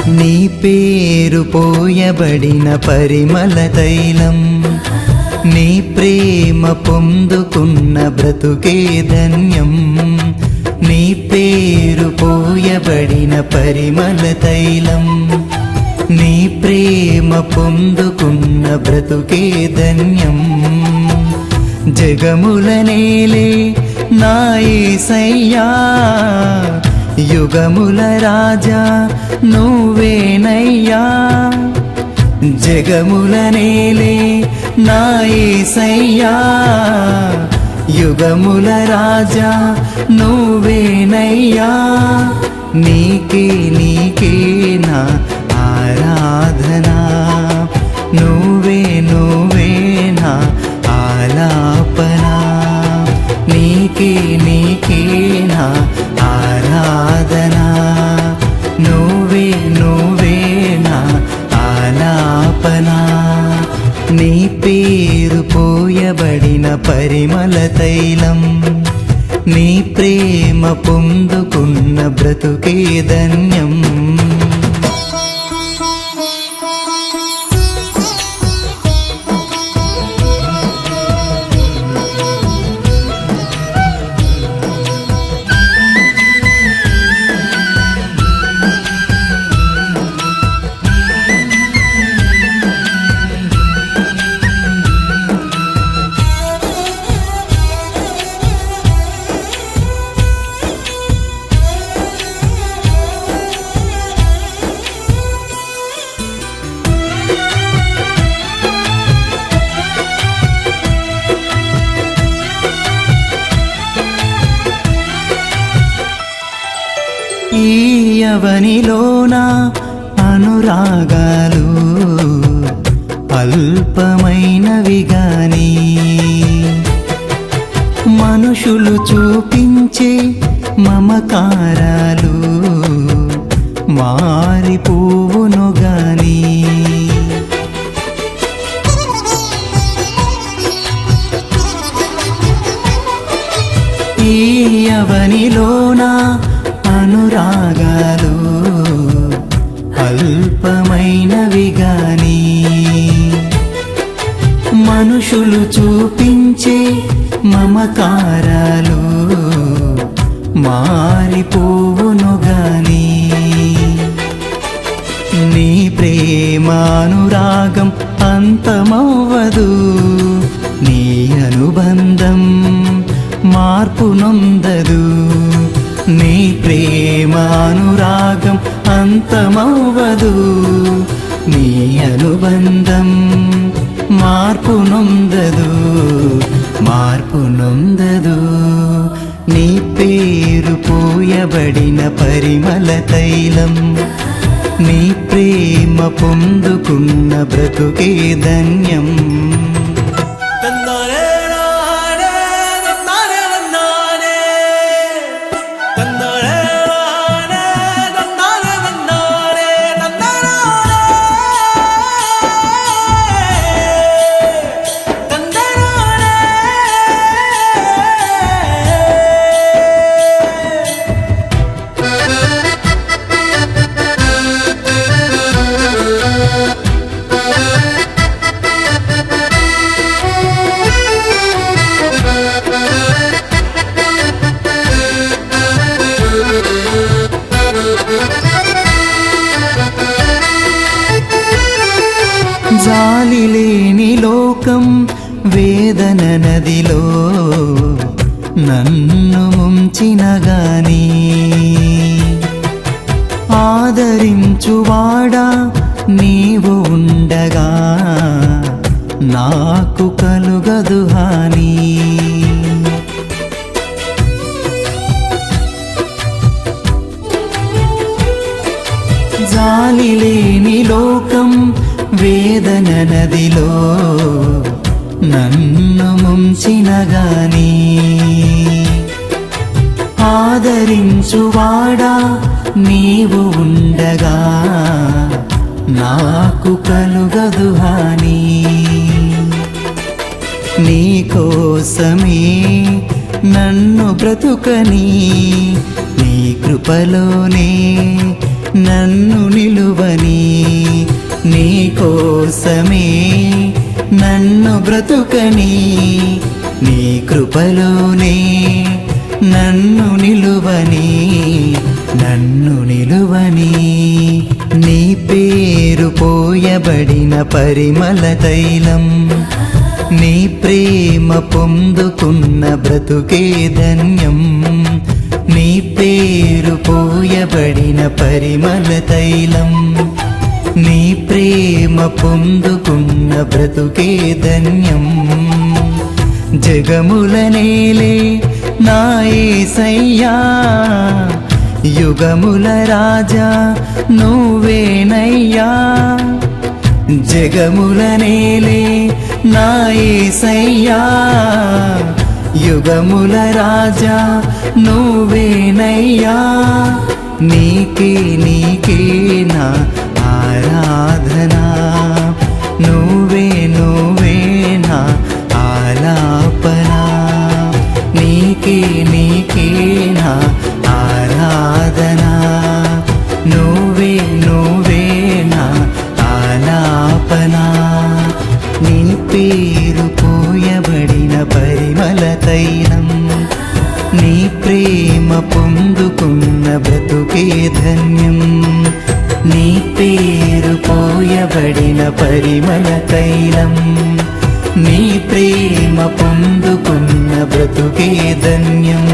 నీ పేరు పోయబడిన పరిమళ తైలం, నీ ప్రేమ పొందుకున్న బ్రతుకే ధన్యం. నీ పేరు పోయబడిన పరిమళ తైలం, నీ ప్రేమ పొందుకున్న బ్రతుకే ధన్యం. జగముల నేలే నా యేసయ్యా, యుగముల రాజా నువ్వేనయ్యా. జగముల నేలే నా యేసయ్యా, యుగముల రాజా నువ్వేనయ్యా. నీకే నీకే నా ఆరాధనా, నువ్వే నువ్వే నా ఆలాపనా. నీకే నీకే నా ఆరాధనా, నువ్వే నువ్వే నా ఆలాపనా. నీ పేరు పోయబడిన పరిమళ తైలం, నీ ప్రేమ పొందుకున్న బ్రతుకే ధన్యం. ఈ యవనిలోన అనురాగాలు అల్పమైనవి గాని, మనుషులు చూపించే మమకారాలు మారిపోవును గాని. ఈ యవనిలోన అనురాగాలు అల్పమైనవి గాని, మనుషులు చూపించే మమకారాలు మారిపోవును గాని. నీ ప్రేమానురాగం అంతమవ్వదు, నీ అనుబంధం మార్పు నొందదు. నీ ప్రేమానురాగం అంతమవ్వదు, నీ అనుబంధం మార్పు నొందదు, మార్పు నొందదు. నీ పేరు పోయబడిన పరిమళ తైలం, నీ ప్రేమ పొందుకున్న బ్రతుకే ధన్యం. జాలి లేని లోకం వేదన నదిలో నన్ను ముంచిన గాని, ఆదరించువాడా నీవు ఉండగా నాకు కలుగదు హాని. జాలి లేని లోకం వేదన నదిలో నన్ను ముంచిన గాని, ఆదరించువాడా నీవు ఉండగా నాకు కలుగదు హాని. నీ కోసమే నన్ను బ్రతుకని, నీ కృపలోనే నన్ను నిలువని, నీ కోసమే నన్ను బ్రతుకని, నీ కృపలోనే నన్ను నిలువని, నన్ను నిలువని. నీ పేరు పోయబడిన పరిమళ తైలం, నీ ప్రేమ పొందుకున్న బ్రతుకే ధన్యం. నీ పేరు పోయబడిన పరిమళ తైలం, నీ ప్రేమ పొందుకున్న బ్రతుకే ధన్యం. జగముల నేలే నా యేసయ్యా, యుగముల రాజా నువ్వేనయ్యా. జగముల నేలే నా యేసయ్యా, యుగముల రాజా నువ్వేనయ్యా. నీకే నీకే నా ఆరాధనా, నువ్వే నువ్వే నా ఆలాపనా. నీకే నీకే నా ఆరాధనా, నువ్వే నువ్వే నా ఆలాపనా. నీ పేరు పోయబడిన పరిమళ తైలం, నీ ప్రేమ పొందుకున్న బ్రతుకే ధన్యం. నీ పేరు పోయబడిన పరిమళ తైలం, నీ ప్రేమ పొందుకున్న బ్రతుకే ధన్యం.